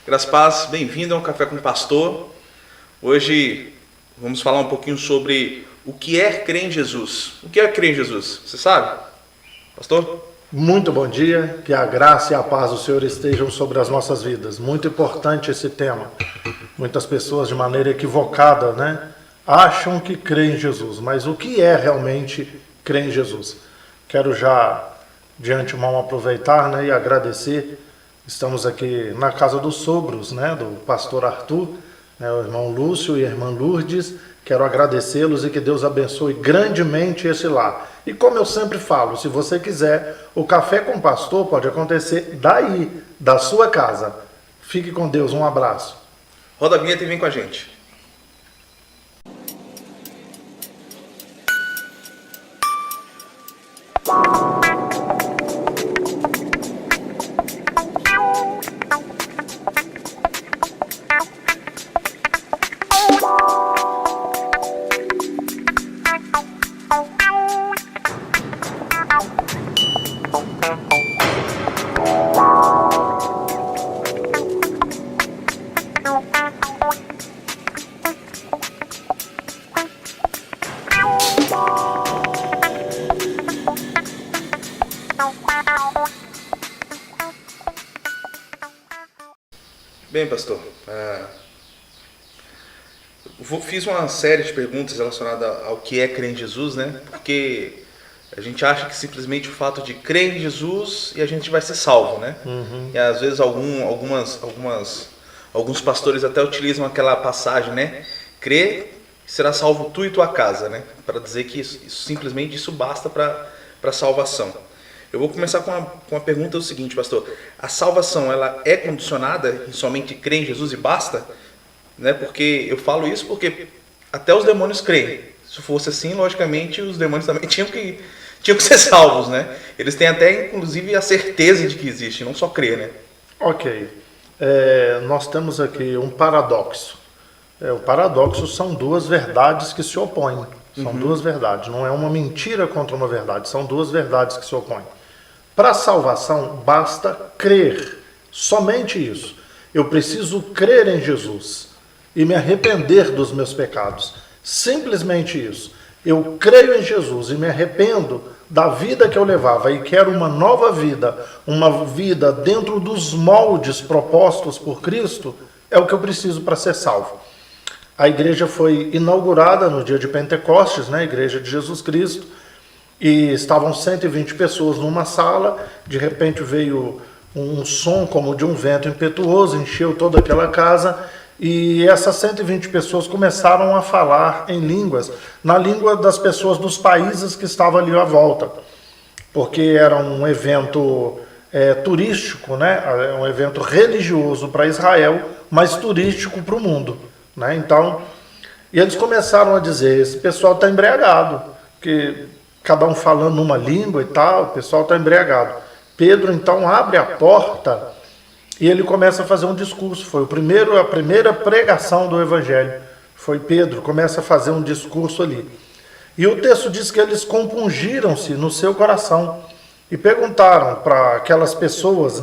Graças a Paz, bem-vindo ao Café com o Pastor. Hoje vamos falar um pouquinho sobre o que é crer em Jesus. O que é crer em Jesus? Você sabe, pastor? Muito bom dia, que a graça e a paz do Senhor estejam sobre as nossas vidas. Muito importante esse tema. Muitas pessoas, de maneira equivocada, acham que creem em Jesus, mas o que é realmente crer em Jesus? Quero já, de antemão, aproveitar e agradecer. Estamos aqui na casa dos sogros, do pastor Arthur, o irmão Lúcio e a irmã Lourdes. Quero agradecê-los e que Deus abençoe grandemente esse lar. E como eu sempre falo, se você quiser, o Café com o Pastor pode acontecer daí, da sua casa. Fique com Deus, um abraço. Roda a vinheta e vem com a gente. Bem, pastor, fiz uma série de perguntas relacionadas ao que é crer em Jesus, Porque a gente acha que simplesmente o fato de crer em Jesus e a gente vai ser salvo, E às vezes alguns pastores até utilizam aquela passagem, Crê, será salvo tu e tua casa, Para dizer que simplesmente isso basta para salvação. Eu vou começar com a pergunta seguinte, pastor. A salvação, ela é condicionada em somente crer em Jesus e basta? Porque eu falo isso porque até os demônios creem. Se fosse assim, logicamente, os demônios também tinham que ser salvos, Eles têm até, inclusive, a certeza de que existe, não só crer, Ok. Nós temos aqui um paradoxo. O paradoxo são duas verdades que se opõem. São duas verdades. Não é uma mentira contra uma verdade. São duas verdades que se opõem. Para a salvação, basta crer. Somente isso. Eu preciso crer em Jesus e me arrepender dos meus pecados. Simplesmente isso. Eu creio em Jesus e me arrependo da vida que eu levava e quero uma nova vida, uma vida dentro dos moldes propostos por Cristo, é o que eu preciso para ser salvo. A igreja foi inaugurada no dia de Pentecostes, a igreja de Jesus Cristo, e estavam 120 pessoas numa sala. De repente veio um som como de um vento impetuoso, encheu toda aquela casa, e essas 120 pessoas começaram a falar em línguas, na língua das pessoas dos países que estavam ali à volta, porque era um evento turístico, um evento religioso para Israel, mas turístico para o mundo. Então, e eles começaram a dizer: esse pessoal está embriagado, que cada um falando numa língua e tal, o pessoal está embriagado. Pedro então abre a porta e ele começa a fazer um discurso. Foi a primeira pregação do Evangelho. Foi Pedro, começa a fazer um discurso ali. E o texto diz que eles compungiram-se no seu coração e perguntaram para aquelas pessoas,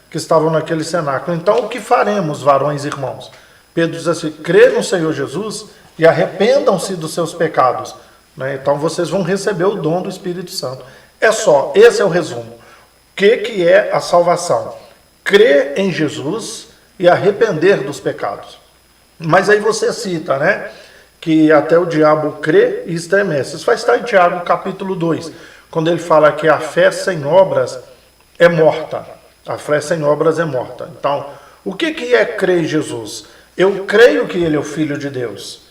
que estavam naquele cenáculo: então o que faremos, varões e irmãos? Pedro diz assim: crê no Senhor Jesus e arrependam-se dos seus pecados. Então vocês vão receber o dom do Espírito Santo. Esse é o resumo. O que é a salvação? Crer em Jesus e arrepender dos pecados. Mas aí você cita, que até o diabo crê e estremece. Isso vai estar em Tiago capítulo 2, quando ele fala que a fé sem obras é morta. A fé sem obras é morta. Então, o que é crer em Jesus? Eu creio que ele é o Filho de Deus.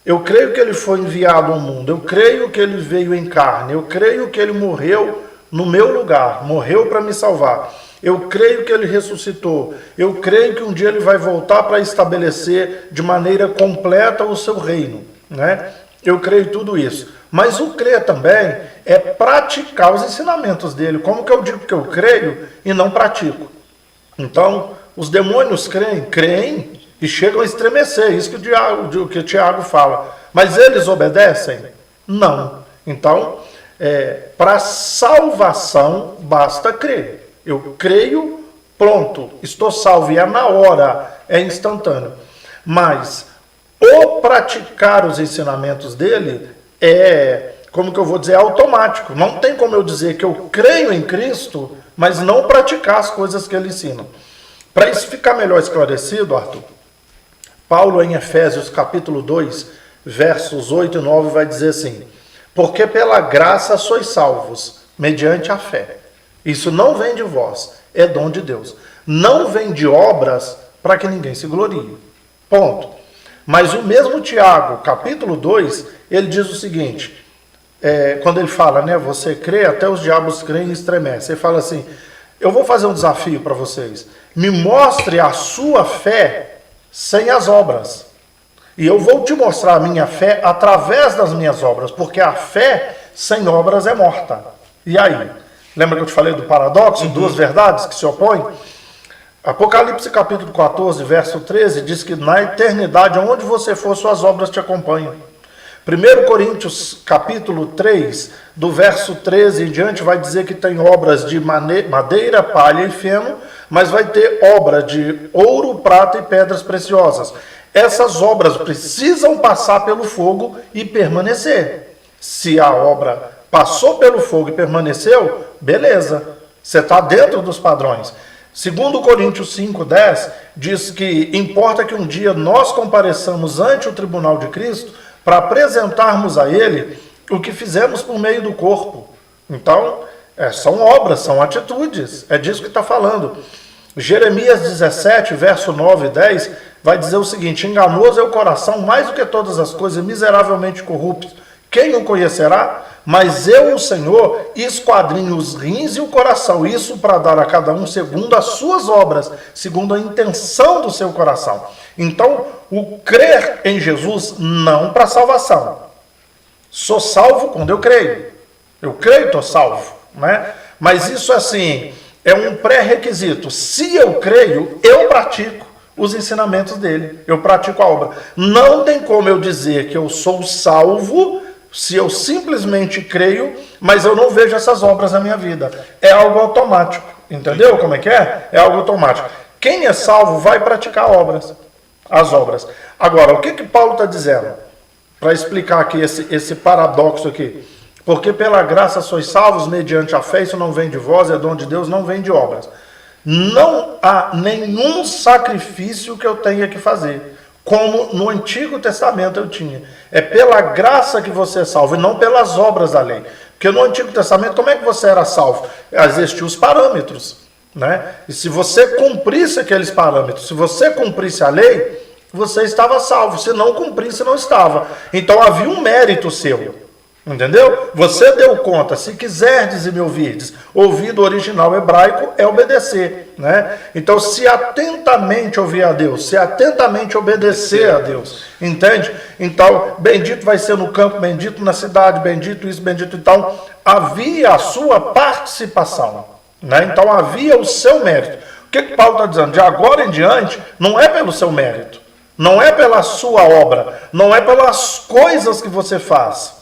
Eu creio que ele foi enviado ao mundo. Eu creio que ele veio em carne. Eu creio que ele morreu no meu lugar. Morreu para me salvar. Eu creio que ele ressuscitou. Eu creio que um dia ele vai voltar para estabelecer de maneira completa o seu reino. Eu creio tudo isso. Mas o crer também é praticar os ensinamentos dele. Como que eu digo que eu creio e não pratico? Então, os demônios creem e chegam a estremecer. Isso que o Tiago fala. Mas eles obedecem? Não. Então, para salvação, basta crer. Eu creio pronto, estou salvo, e é na hora, é instantâneo. Mas o praticar os ensinamentos dele é, como que eu vou dizer, é automático. Não tem como eu dizer que eu creio em Cristo, mas não praticar as coisas que ele ensina. Para isso ficar melhor esclarecido, Arthur, Paulo em Efésios capítulo 2, versos 8 e 9 vai dizer assim: porque pela graça sois salvos, mediante a fé. Isso não vem de vós, é dom de Deus. Não vem de obras para que ninguém se glorie. Ponto. Mas o mesmo Tiago, capítulo 2, ele diz o seguinte, quando ele fala, né, você crê, até os diabos creem e estremecem. Ele fala assim, eu vou fazer um desafio para vocês. Me mostre a sua fé sem as obras. E eu vou te mostrar a minha fé através das minhas obras, porque a fé sem obras é morta. E aí? Lembra que eu te falei do paradoxo? Duas verdades que se opõem? Apocalipse capítulo 14, verso 13, diz que na eternidade, onde você for, suas obras te acompanham. 1 Coríntios capítulo 3, do verso 13 em diante, vai dizer que tem obras de madeira, palha e feno, mas vai ter obra de ouro, prata e pedras preciosas. Essas obras precisam passar pelo fogo e permanecer. Se a obra passou pelo fogo e permaneceu, beleza, você está dentro dos padrões. 2 Coríntios 5,10 diz que importa que um dia nós compareçamos ante o tribunal de Cristo para apresentarmos a Ele o que fizemos por meio do corpo. Então, são obras, são atitudes, é disso que está falando. Jeremias 17, verso 9 e 10, vai dizer o seguinte: enganoso é o coração mais do que todas as coisas, miseravelmente corrupto. Quem o conhecerá? Mas eu, o Senhor, esquadrinho os rins e o coração, isso para dar a cada um segundo as suas obras, segundo a intenção do seu coração. Então, o crer em Jesus não para salvação. Sou salvo quando eu creio. Eu creio, estou salvo, né? Mas isso, assim, é um pré-requisito. Se eu creio, eu pratico os ensinamentos dele. Eu pratico a obra. Não tem como eu dizer que eu sou salvo se eu simplesmente creio, mas eu não vejo essas obras na minha vida. É algo automático. Entendeu como é que é? É algo automático. Quem é salvo vai praticar obras. As obras. Agora, o que Paulo está dizendo? Para explicar aqui esse paradoxo aqui. Porque pela graça sois salvos mediante a fé, isso não vem de vós, é dom de Deus, não vem de obras. Não há nenhum sacrifício que eu tenha que fazer, como no Antigo Testamento eu tinha. É pela graça que você é salvo, e não pelas obras da lei. Porque no Antigo Testamento, como é que você era salvo? Existiam os parâmetros, né? E se você cumprisse aqueles parâmetros, se você cumprisse a lei, você estava salvo. Se não cumprisse, não estava. Então havia um mérito seu. Entendeu? Você deu conta, se quiserdes e me ouvirdes, ouvir do original hebraico é obedecer, né? Então, se atentamente ouvir a Deus, se atentamente obedecer a Deus, entende? Então, bendito vai ser no campo, bendito na cidade, bendito isso, bendito. Então, havia a sua participação, né? Então, havia o seu mérito. O que Paulo está dizendo? De agora em diante, não é pelo seu mérito, não é pela sua obra, não é pelas coisas que você faz.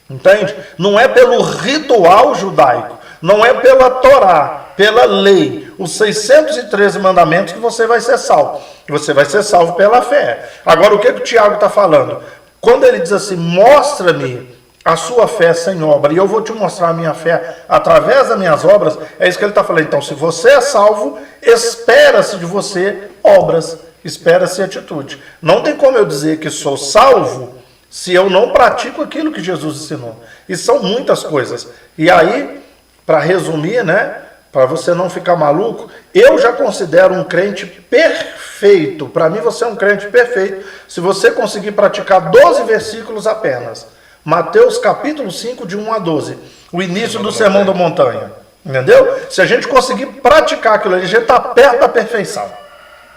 Entende? Não é pelo ritual judaico, não é pela Torá, pela lei, os 613 mandamentos que você vai ser salvo. Você vai ser salvo pela fé. Agora, o que o Tiago está falando? Quando ele diz assim, mostra-me a sua fé sem obra, e eu vou te mostrar a minha fé através das minhas obras, é isso que ele está falando. Então, se você é salvo, espera-se de você obras, espera-se atitude. Não tem como eu dizer que sou salvo se eu não pratico aquilo que Jesus ensinou. E são muitas coisas. E aí, para resumir, né, para você não ficar maluco, eu já considero um crente perfeito. Para mim, você é um crente perfeito se você conseguir praticar 12 versículos apenas. Mateus capítulo 5, de 1 a 12. O início do Sermão da Montanha. Entendeu? Se a gente conseguir praticar aquilo ali, a gente está perto da perfeição.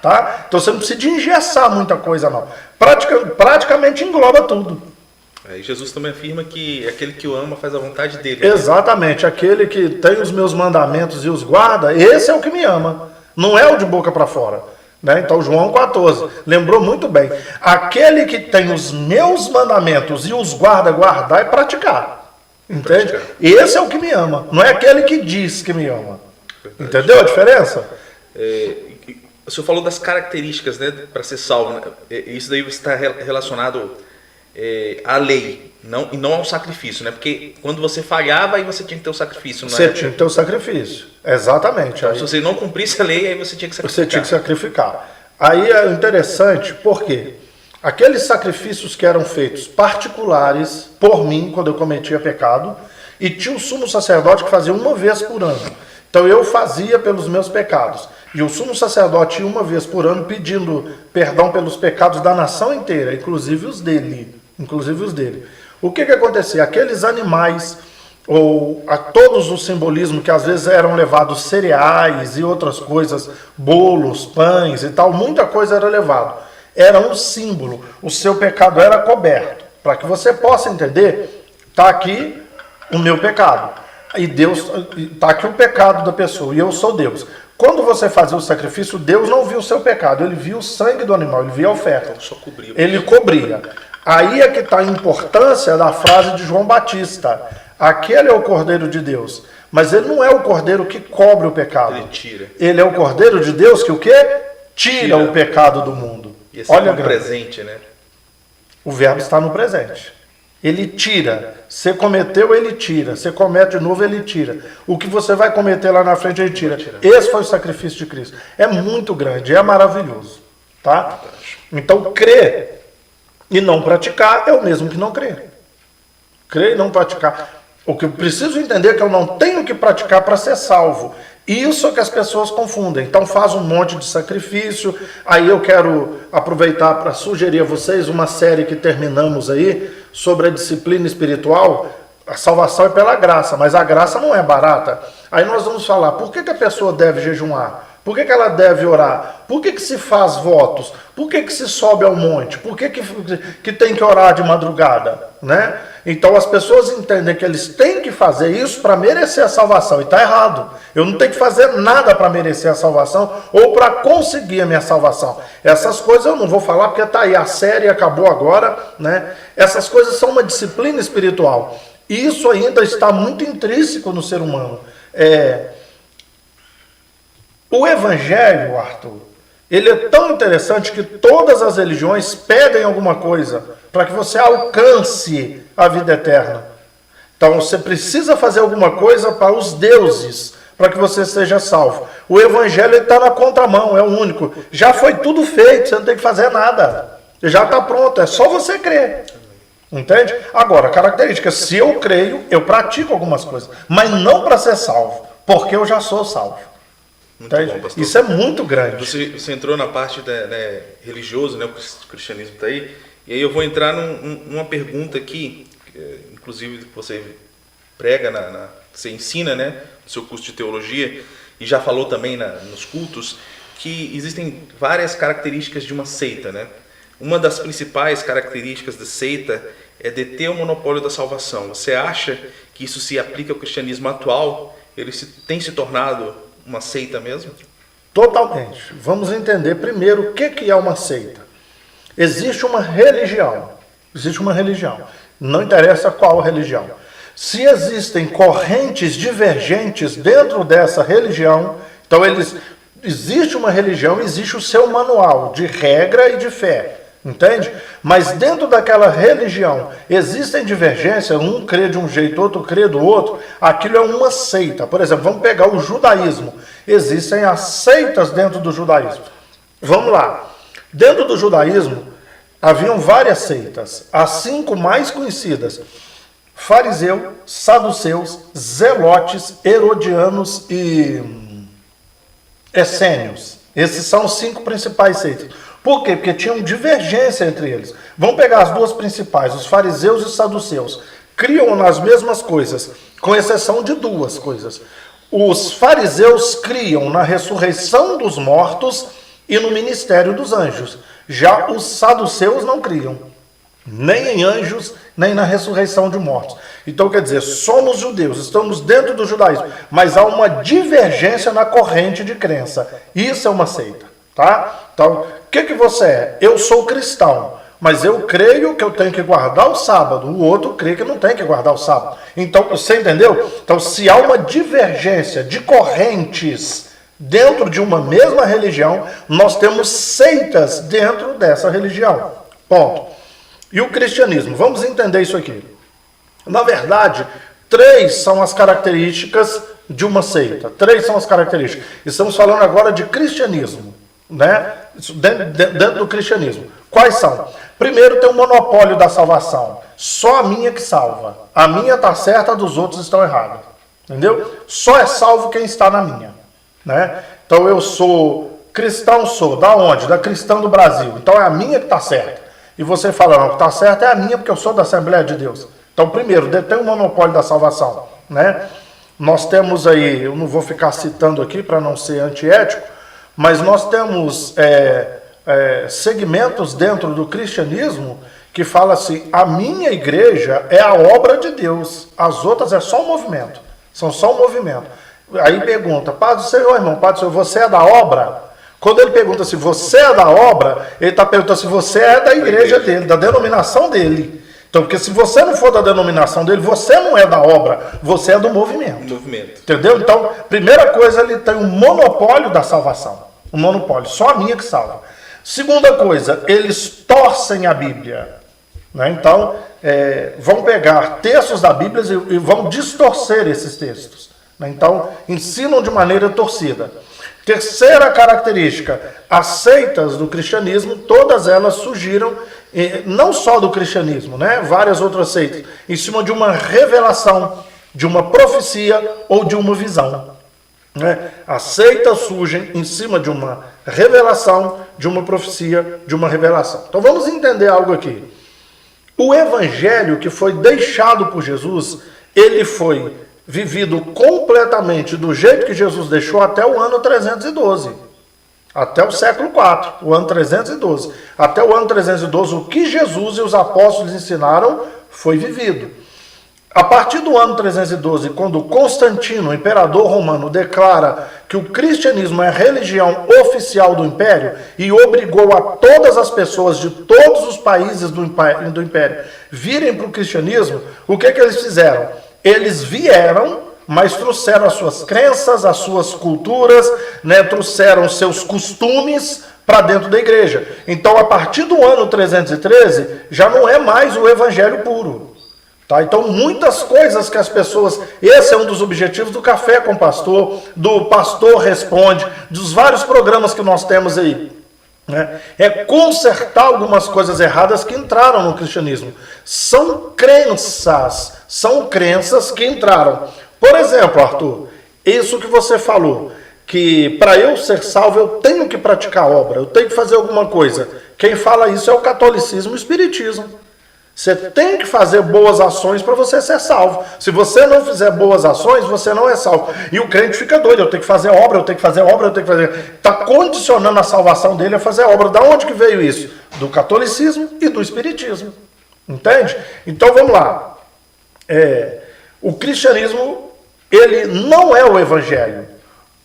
Tá? Então você não precisa de engessar muita coisa, não. Praticamente engloba tudo. E Jesus também afirma que aquele que o ama faz a vontade dele. Exatamente, aquele que tem os meus mandamentos e os guarda, esse é o que me ama. Não é o de boca para fora. Né? Então João 14, lembrou muito bem. Aquele que tem os meus mandamentos e os guarda, guardar e praticar. Entende? Praticar. Esse é o que me ama. Não é aquele que diz que me ama. Verdade. Entendeu a diferença? O senhor falou das características, né, para ser salvo, né? Isso daí está relacionado à lei, e não ao sacrifício, né? Porque quando você falhava, aí você tinha que ter o sacrifício. Não Você tinha que ter o sacrifício, exatamente. Então, aí, se você não cumprisse a lei, aí você tinha que sacrificar. Você tinha que sacrificar. Aí é interessante, porque aqueles sacrifícios que eram feitos particulares por mim, quando eu cometia pecado, e tinha o sumo sacerdote que fazia uma vez por ano. Então eu fazia pelos meus pecados. E o sumo sacerdote ia uma vez por ano pedindo perdão pelos pecados da nação inteira, inclusive os dele. O que acontecia? Aqueles animais, ou a todos os simbolismos que às vezes eram levados cereais e outras coisas, bolos, pães e tal, muita coisa era levado. Era um símbolo. O seu pecado era coberto. Para que você possa entender, está aqui o meu pecado. E Deus, está aqui o pecado da pessoa, e eu sou Deus. Quando você fazia o sacrifício, Deus não viu o seu pecado, ele viu o sangue do animal, ele via a oferta. Só cobria. Ele cobria. Aí é que está a importância da frase de João Batista. Aquele é o Cordeiro de Deus. Mas ele não é o Cordeiro que cobre o pecado. Ele tira. Ele é o Cordeiro de Deus que o quê? Tira o pecado do mundo. E esse Olha é o presente, né? O verbo está no presente. Ele tira. Você cometeu, ele tira. Você comete de novo, ele tira. O que você vai cometer lá na frente, ele tira. Esse foi o sacrifício de Cristo. É muito grande, é maravilhoso. Tá? Então, crer e não praticar é o mesmo que não crer. Crer e não praticar. O que eu preciso entender é que eu não tenho que praticar para ser salvo. Isso é que as pessoas confundem. Então faz um monte de sacrifício. Aí eu quero aproveitar para sugerir a vocês uma série que terminamos aí sobre a disciplina espiritual. A salvação é pela graça, mas a graça não é barata. Aí nós vamos falar, por que a pessoa deve jejuar? Por que ela deve orar? Por que se faz votos? Por que se sobe ao monte? Por que tem que orar de madrugada? Né? Então as pessoas entendem que eles têm que fazer isso para merecer a salvação. E está errado. Eu não tenho que fazer nada para merecer a salvação ou para conseguir a minha salvação. Essas coisas eu não vou falar porque está aí. A série acabou agora. Né? Essas coisas são uma disciplina espiritual. E isso ainda está muito intrínseco no ser humano. O Evangelho, Arthur, ele é tão interessante que todas as religiões pedem alguma coisa para que você alcance a vida eterna. Então você precisa fazer alguma coisa para os deuses, para que você seja salvo. O Evangelho está na contramão, é o único. Já foi tudo feito, você não tem que fazer nada. Já está pronto, é só você crer. Entende? Agora, característica, se eu creio, eu pratico algumas coisas, mas não para ser salvo, porque eu já sou salvo. Muito bom, pastor. Isso é muito grande. Você entrou na parte religiosa, né? O cristianismo está aí. E aí eu vou entrar numa pergunta aqui, inclusive que você prega, você ensina, né? No seu curso de teologia, e já falou também nos cultos, que existem várias características de uma seita, né? Uma das principais características da seita é deter o monopólio da salvação. Você acha que isso se aplica ao cristianismo atual? Ele tem se tornado uma seita mesmo? Totalmente. Vamos entender primeiro o que é uma seita. Existe uma religião. Existe uma religião. Não interessa qual religião. Se existem correntes divergentes dentro dessa religião, então existe uma religião, existe o seu manual de regra e de fé. Entende? Mas dentro daquela religião existem divergências, um crê de um jeito, outro crê do outro, aquilo é uma seita. Por exemplo, vamos pegar o judaísmo. Existem as seitas dentro do judaísmo. Vamos lá. Dentro do judaísmo haviam várias seitas. As 5 mais conhecidas: fariseu, saduceus, zelotes, herodianos e essênios. Esses são os 5 principais seitas. Por quê? Porque tinham divergência entre eles. Vamos pegar as 2 principais, os fariseus e os saduceus. Criam nas mesmas coisas, com exceção de 2 coisas. Os fariseus criam na ressurreição dos mortos e no ministério dos anjos. Já os saduceus não criam, nem em anjos, nem na ressurreição de mortos. Então, quer dizer, somos judeus, estamos dentro do judaísmo, mas há uma divergência na corrente de crença. Isso é uma seita, tá? Então, o que você é? Eu sou cristão, mas eu creio que eu tenho que guardar o sábado. O outro crê que não tem que guardar o sábado. Então, você entendeu? Então, se há uma divergência de correntes Dentro de uma mesma religião, nós temos seitas dentro dessa religião. Ponto. E o cristianismo? Vamos entender isso aqui. Na verdade, 3 são as características de uma seita. 3 são as características. Estamos falando agora de cristianismo, né? Dentro do cristianismo. Quais são? Primeiro, tem o monopólio da salvação. Só a minha que salva. A minha está certa, a dos outros estão errados. Entendeu? Só é salvo quem está na minha. Né? Então eu sou cristão, sou. Da onde? Da Cristã do Brasil. Então é a minha que está certa. E você fala, não, o que está certo é a minha, porque eu sou da Assembleia de Deus. Então, primeiro, tem o monopólio da salvação. Né? Nós temos aí, eu não vou ficar citando aqui para não ser antiético, mas nós temos segmentos dentro do cristianismo que fala assim, a minha igreja é a obra de Deus, as outras é só um movimento, são só um movimento. Aí pergunta, Pai do Senhor, irmão, Pai do Senhor, você é da obra? Quando ele pergunta se você é da obra, ele está perguntando se você é da igreja dele, da denominação dele. Então, porque se você não for da denominação dele, você não é da obra, você é do movimento. Entendeu? Então, primeira coisa, ele tem um monopólio da salvação. Um monopólio, só a minha que salva. Segunda coisa, eles torcem a Bíblia. Né? Então, vão pegar textos da Bíblia e vão distorcer esses textos. Né? Então, ensinam de maneira torcida. Terceira característica, as seitas do cristianismo, todas elas surgiram, não só do cristianismo, né? Várias outras seitas, em cima de uma revelação, de uma profecia ou de uma visão. Né? As seitas surgem em cima de uma revelação, de uma profecia, de uma revelação. Então vamos entender algo aqui. O evangelho que foi deixado por Jesus, ele foi vivido completamente do jeito que Jesus deixou até o ano 312. Até o século IV, o ano 312. Até o ano 312, o que Jesus e os apóstolos ensinaram foi vivido. A partir do ano 312, quando Constantino, o imperador romano, declara que o cristianismo é a religião oficial do império e obrigou a todas as pessoas de todos os países do império virem para o cristianismo, o que eles fizeram? Eles vieram, mas trouxeram as suas crenças, as suas culturas, né, trouxeram seus costumes para dentro da igreja. Então, a partir do ano 313, já não é mais o evangelho puro. Tá? Então, muitas coisas que as pessoas... Esse é um dos objetivos do Café com o Pastor, do Pastor Responde, dos vários programas que nós temos aí. Né? É consertar algumas coisas erradas que entraram no cristianismo. São crenças que entraram. Por exemplo, Arthur, isso que você falou, que para eu ser salvo eu tenho que praticar obra, eu tenho que fazer alguma coisa. Quem fala isso é o catolicismo e o espiritismo. Você tem que fazer boas ações para você ser salvo. Se você não fizer boas ações, você não é salvo. E o crente fica doido, eu tenho que fazer obra, eu tenho que fazer obra, eu tenho que fazer... Está condicionando a salvação dele a fazer obra. Da onde que veio isso? Do catolicismo e do espiritismo. Entende? Então vamos lá. O cristianismo, ele não é o evangelho.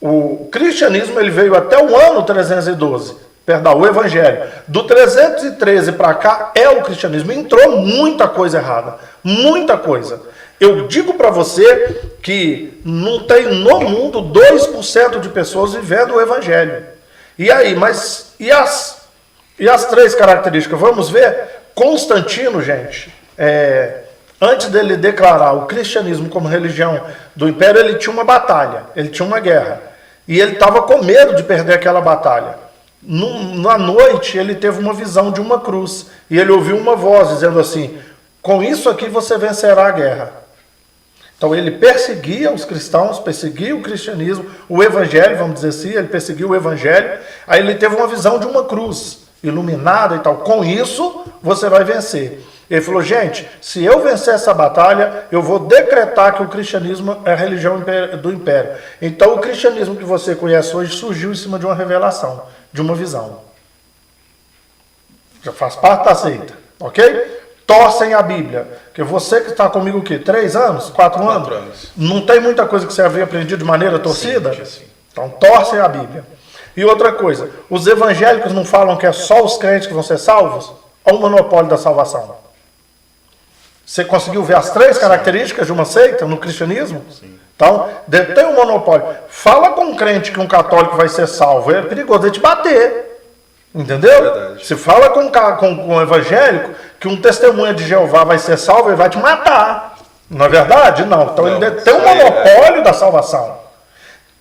O cristianismo ele veio até o ano 312. Perdão, o evangelho. Do 313 para cá é o cristianismo. Entrou muita coisa errada. Muita coisa. Eu digo para você que não tem no mundo 2% de pessoas vivendo o evangelho. E aí, mas e as 3 características? Vamos ver? Constantino, gente, antes dele declarar o cristianismo como religião do império, ele tinha uma batalha, ele tinha uma guerra. E ele estava com medo de perder aquela batalha. Na noite, ele teve uma visão de uma cruz. E ele ouviu uma voz dizendo assim, com isso aqui você vencerá a guerra. Então ele perseguia os cristãos, perseguia o cristianismo, o evangelho, vamos dizer assim, ele perseguiu o evangelho. Aí ele teve uma visão de uma cruz, iluminada e tal. Com isso, você vai vencer. Ele falou, gente, se eu vencer essa batalha, eu vou decretar que o cristianismo é a religião do império. Então o cristianismo que você conhece hoje surgiu em cima de uma revelação, de uma visão. Já faz parte da seita, ok? Torcem a Bíblia. Porque você que está comigo o quê? 3 anos? 4 anos? 4 anos. Não tem muita coisa que você havia aprendido de maneira torcida? Sim. Então torcem a Bíblia. E outra coisa, os evangélicos não falam que é só os crentes que vão ser salvos? Olha o monopólio da salvação. Você conseguiu ver as 3 características de uma seita no cristianismo? Sim. Então, tem um monopólio. Fala com um crente que um católico vai ser salvo, é perigoso ele te bater. Entendeu? Se fala com um evangélico que um testemunha de Jeová vai ser salvo, ele vai te matar. Não é verdade? Não. Então ele tem um monopólio da salvação.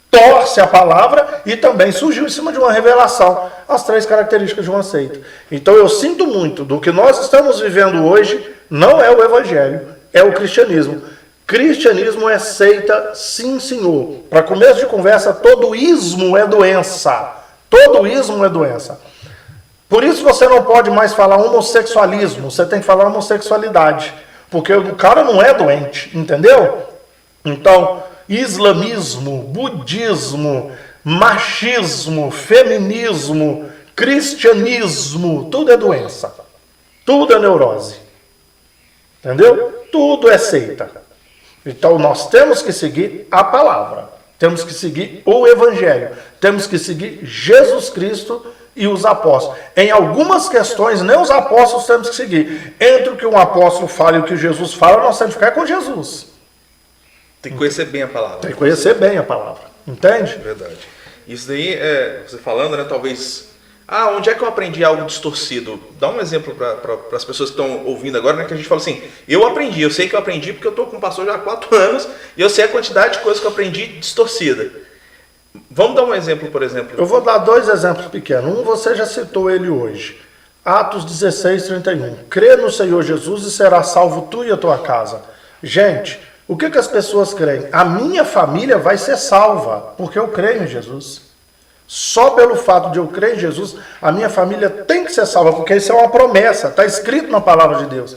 Torce a palavra e também surgiu em cima de uma revelação as 3 características de uma seita. Então eu sinto muito do que nós estamos vivendo hoje, não é o evangelho, é o cristianismo. Cristianismo é seita, sim senhor. Para começo de conversa, todo ismo é doença. Todo ismo é doença. Por isso você não pode mais falar homossexualismo, você tem que falar homossexualidade. Porque o cara não é doente, entendeu? Então, islamismo, budismo, machismo, feminismo, cristianismo, tudo é doença. Tudo é neurose. Entendeu? Tudo é seita. Então nós temos que seguir a palavra. Temos que seguir o evangelho. Temos que seguir Jesus Cristo e os apóstolos. Em algumas questões, nem os apóstolos temos que seguir. Entre o que um apóstolo fala e o que Jesus fala, nós temos que ficar com Jesus. Tem que conhecer bem a palavra. Tem que conhecer bem a palavra. Entende? Verdade. Isso daí, você falando, né, talvez... onde é que eu aprendi algo distorcido? Dá um exemplo para as pessoas que estão ouvindo agora, né, que a gente fala assim, eu sei que eu aprendi porque eu estou com o pastor já há 4 anos e eu sei a quantidade de coisas que eu aprendi distorcida. Vamos dar um exemplo, por exemplo. Eu vou dar 2 exemplos pequenos. Um você já citou ele hoje. Atos 16, 31. Crê no Senhor Jesus e será salvo tu e a tua casa. Gente, o que as pessoas creem? A minha família vai ser salva, porque eu creio em Jesus. Só pelo fato de eu crer em Jesus, a minha família tem que ser salva, porque isso é uma promessa, está escrito na palavra de Deus.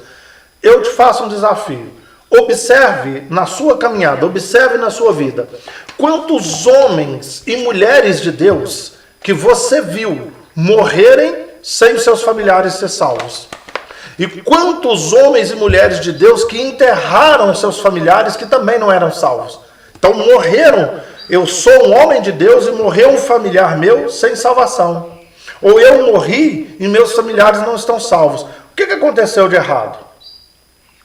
Eu te faço um desafio. Observe na sua caminhada, observe na sua vida. Quantos homens e mulheres de Deus que você viu morrerem sem os seus familiares ser salvos? E quantos homens e mulheres de Deus que enterraram seus familiares que também não eram salvos? Então morreram. Eu sou um homem de Deus e morreu um familiar meu sem salvação. Ou eu morri e meus familiares não estão salvos. O que aconteceu de errado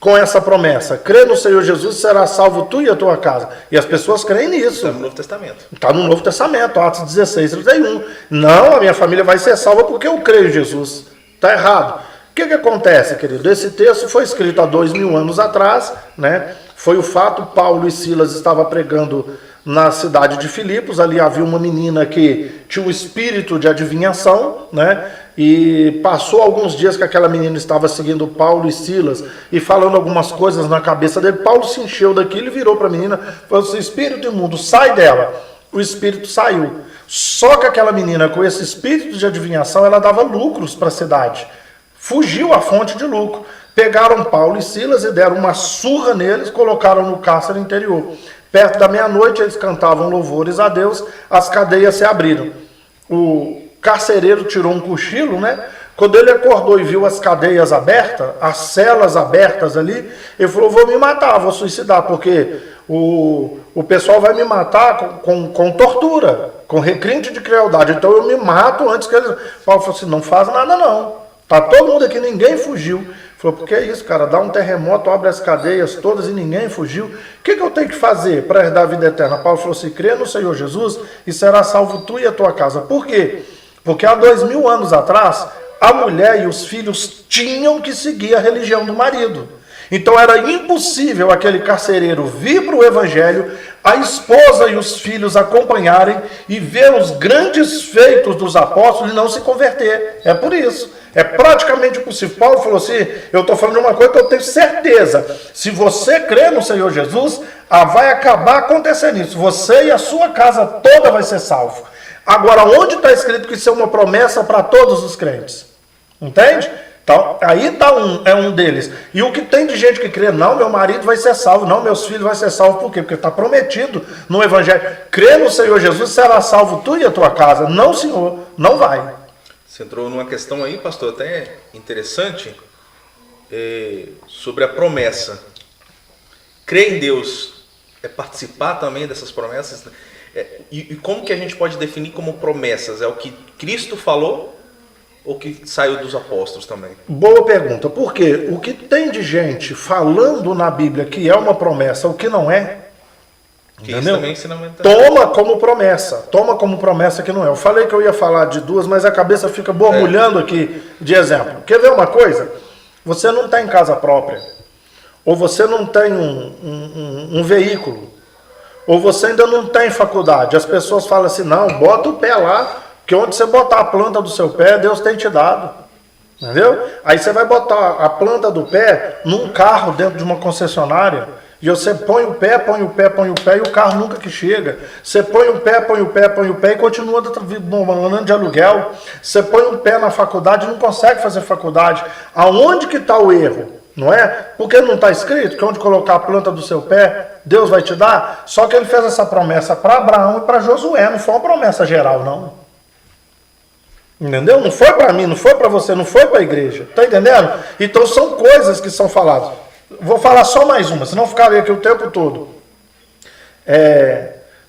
com essa promessa? Crê no Senhor Jesus e será salvo tu e a tua casa. E as pessoas creem nisso. Está no Novo Testamento. Está no Novo Testamento, Atos 16, 31. Não, a minha família vai ser salva porque eu creio em Jesus. Está errado. O que acontece, querido? Esse texto foi escrito há 2000 anos atrás, né? Foi o fato, Paulo e Silas estavam pregando na cidade de Filipos. Ali havia uma menina que tinha um espírito de adivinhação, né? E passou alguns dias que aquela menina estava seguindo Paulo e Silas e falando algumas coisas na cabeça dele. Paulo se encheu daquilo e virou para a menina e falou assim: espírito imundo, sai dela. O espírito saiu. Só que aquela menina, com esse espírito de adivinhação, ela dava lucros para a cidade. Fugiu a fonte de lucro. Pegaram Paulo e Silas e deram uma surra neles, colocaram no cárcere interior. Perto da meia-noite eles cantavam louvores a Deus, as cadeias se abriram. O carcereiro tirou um cochilo, né? Quando ele acordou e viu as cadeias abertas, as celas abertas ali, ele falou: vou me matar, vou suicidar, porque o pessoal vai me matar com tortura, com requinte de crueldade, então eu me mato antes que eles... Paulo falou assim: não faz nada não. Tá todo mundo aqui, ninguém fugiu. Falou: por que isso, cara? Dá um terremoto, abre as cadeias todas e ninguém fugiu. O que eu tenho que fazer para herdar a vida eterna? Paulo falou assim: crê no Senhor Jesus e será salvo tu e a tua casa. Por quê? Porque há 2000 anos atrás, a mulher e os filhos tinham que seguir a religião do marido. Então era impossível aquele carcereiro vir para o evangelho, a esposa e os filhos acompanharem e ver os grandes feitos dos apóstolos e não se converter. É por isso. É praticamente impossível. Paulo falou assim: eu estou falando de uma coisa que eu tenho certeza. Se você crê no Senhor Jesus, vai acabar acontecendo isso. Você e a sua casa toda vai ser salvo. Agora, onde está escrito que isso é uma promessa para todos os crentes? Entende? Então, aí está um deles. E o que tem de gente que crê: não, meu marido vai ser salvo, não, meus filhos vão ser salvos. Por quê? Porque está prometido no evangelho. Crê no Senhor Jesus, será salvo tu e a tua casa. Não, senhor, não vai. Você entrou numa questão aí, pastor, até interessante, sobre a promessa. Crer em Deus é participar também dessas promessas? E como que a gente pode definir como promessas? É o que Cristo falou ou que saiu dos apóstolos também? Boa pergunta. Por quê? O que tem de gente falando na Bíblia que é uma promessa, o que não é, Que entendeu? isso também é ensinamento. Toma como promessa que não é. Eu falei que eu ia falar de duas, mas a cabeça fica borbulhando aqui de exemplo. Quer ver uma coisa? Você não tem casa própria, ou você não tem um veículo, ou você ainda não tem faculdade. As pessoas falam assim, não, bota o pé lá, que onde você botar a planta do seu pé, Deus tem te dado. Entendeu? Aí você vai botar a planta do pé num carro dentro de uma concessionária, e você põe o pé, e o carro nunca que chega. Você põe o pé, e continua andando de aluguel. Você põe um pé na faculdade e não consegue fazer faculdade. Aonde que está o erro? Não é? Porque não está escrito que onde colocar a planta do seu pé, Deus vai te dar? Só que ele fez essa promessa para Abraão e para Josué, não foi uma promessa geral, não. Entendeu? Não foi para mim, não foi para você, não foi para a igreja. Está entendendo? Então são coisas que são faladas. Vou falar só mais uma, senão ficaria aqui o tempo todo.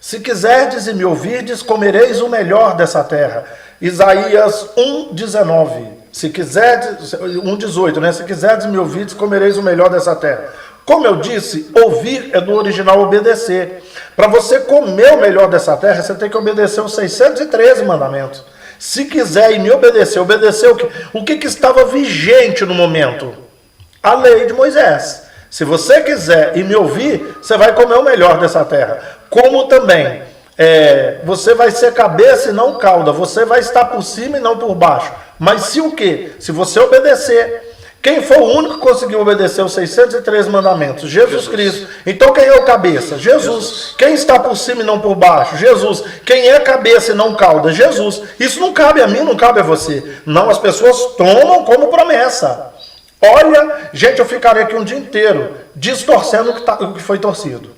Se quiserdes e me ouvirdes, comereis o melhor dessa terra. Isaías 1,19. Se quiserdes, 1,18, né? Se quiserdes e me ouvirdes, comereis o melhor dessa terra. Como eu disse, ouvir é do original obedecer. Para você comer o melhor dessa terra, você tem que obedecer os 613 mandamentos. Se quiser e me obedecer, obedecer o quê? O que estava vigente no momento? A lei de Moisés. Se você quiser e me ouvir, você vai comer o melhor dessa terra. Como também, você vai ser cabeça e não cauda. Você vai estar por cima e não por baixo. Mas se o quê? Se você obedecer. Quem foi o único que conseguiu obedecer os 603 mandamentos? Jesus Cristo. Então quem é o cabeça? Jesus. Quem está por cima e não por baixo? Jesus. Quem é cabeça e não cauda? Jesus. Isso não cabe a mim, não cabe a você. Não, as pessoas tomam como promessa. Olha, gente, eu ficaria aqui um dia inteiro distorcendo o que foi torcido.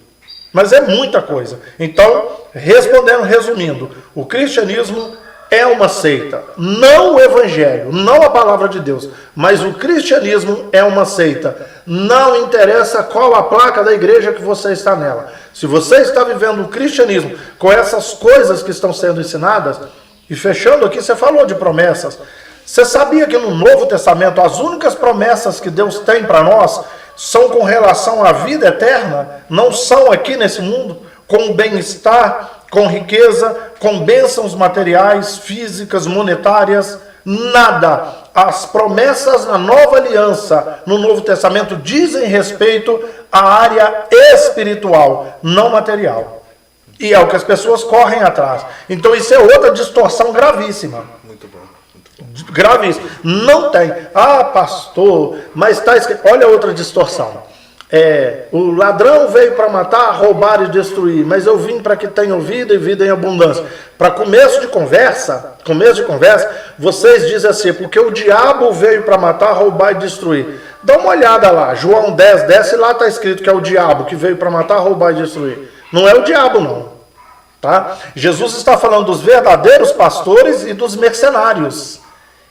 Mas é muita coisa. Então, resumindo, o cristianismo é uma seita. Não o evangelho, não a palavra de Deus, mas o cristianismo é uma seita. Não interessa qual a placa da igreja que você está nela. Se você está vivendo o cristianismo com essas coisas que estão sendo ensinadas, e fechando aqui, você falou de promessas. Você sabia que no Novo Testamento as únicas promessas que Deus tem para nós são com relação à vida eterna? Não são aqui nesse mundo, com bem-estar, com riqueza, com bênçãos materiais, físicas, monetárias, nada. As promessas na nova aliança, no Novo Testamento, dizem respeito à área espiritual, não material. E é o que as pessoas correm atrás. Então isso é outra distorção gravíssima. Muito bom. Gravíssimo. Não tem. Ah, pastor, mas está escrito. Olha outra distorção. O ladrão veio para matar, roubar e destruir, mas eu vim para que tenham vida e vida em abundância. Para começo de conversa, vocês dizem assim, porque o diabo veio para matar, roubar e destruir. Dá uma olhada lá, João 10, desce lá, está escrito que é o diabo que veio para matar, roubar e destruir. Não é o diabo, não. Tá? Jesus está falando dos verdadeiros pastores e dos mercenários.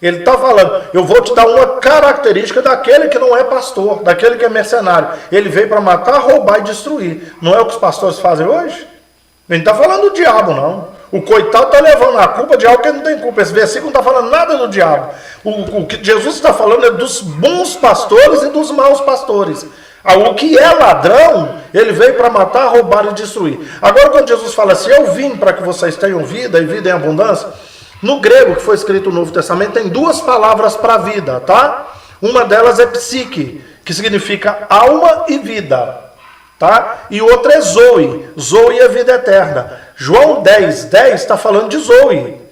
Ele está falando, eu vou te dar uma característica daquele que não é pastor, daquele que é mercenário. Ele veio para matar, roubar e destruir. Não é o que os pastores fazem hoje? Ele não está falando do diabo, não. O coitado está levando a culpa de algo que ele não tem culpa. Esse versículo não está falando nada do diabo. O que Jesus está falando é dos bons pastores e dos maus pastores. O que é ladrão, ele veio para matar, roubar e destruir. Agora, quando Jesus fala assim, eu vim para que vocês tenham vida e vida em abundância, no grego que foi escrito no Novo Testamento, tem duas palavras para vida, tá? Uma delas é psique, que significa alma e vida, tá? E outra é zoe. Zoe é vida eterna. João 10 está falando de zoe,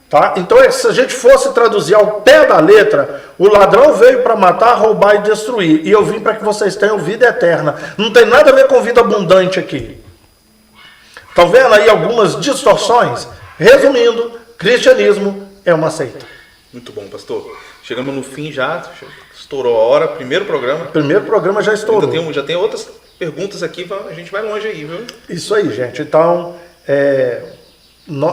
tá? Então, se a gente fosse traduzir ao pé da letra, o ladrão veio para matar, roubar e destruir, e eu vim para que vocês tenham vida eterna. Não tem nada a ver com vida abundante aqui. Estão vendo aí algumas distorções? Resumindo, cristianismo é uma seita. Muito bom, pastor. Chegamos no fim já, estourou a hora, primeiro programa. Primeiro programa já estourou. Já tem outras perguntas aqui, a gente vai longe aí, viu? Isso aí, gente. Então,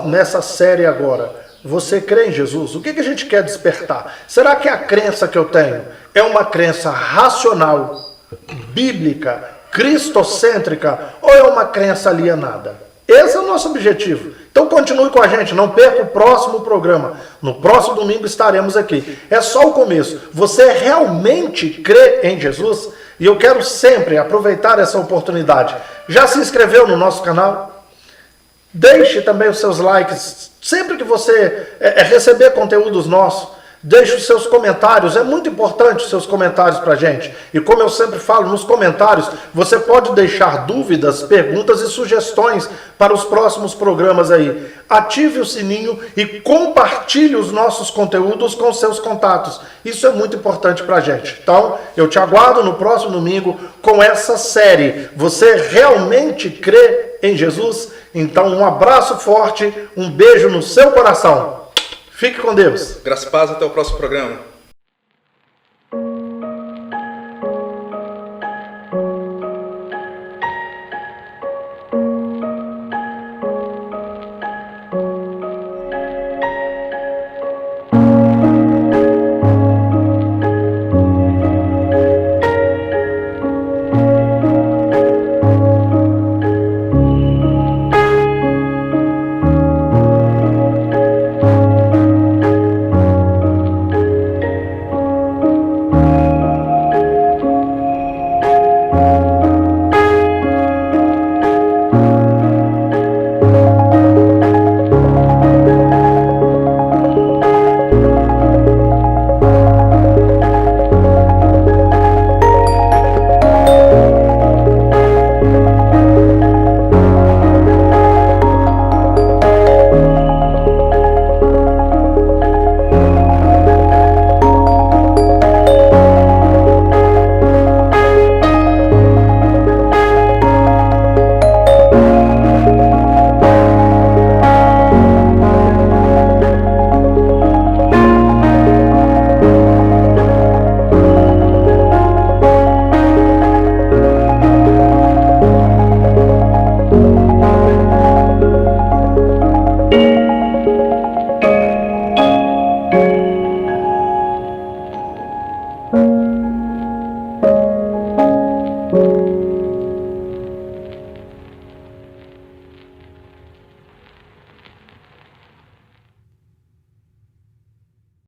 nessa série agora, você crê em Jesus? O que a gente quer despertar? Será que a crença que eu tenho é uma crença racional, bíblica, cristocêntrica, ou é uma crença alienada? Esse é o nosso objetivo. Então continue com a gente, não perca o próximo programa. No próximo domingo estaremos aqui. É só o começo. Você realmente crê em Jesus? E eu quero sempre aproveitar essa oportunidade. Já se inscreveu no nosso canal? Deixe também os seus likes. Sempre que você receber conteúdos nossos, deixe os seus comentários. É muito importante os seus comentários para a gente. E como eu sempre falo, nos comentários você pode deixar dúvidas, perguntas e sugestões para os próximos programas aí. Ative o sininho e compartilhe os nossos conteúdos com seus contatos. Isso é muito importante para a gente. Então, eu te aguardo no próximo domingo com essa série. Você realmente crê em Jesus? Então, um abraço forte, um beijo no seu coração. Fique com Deus. Graça e paz, até o próximo programa.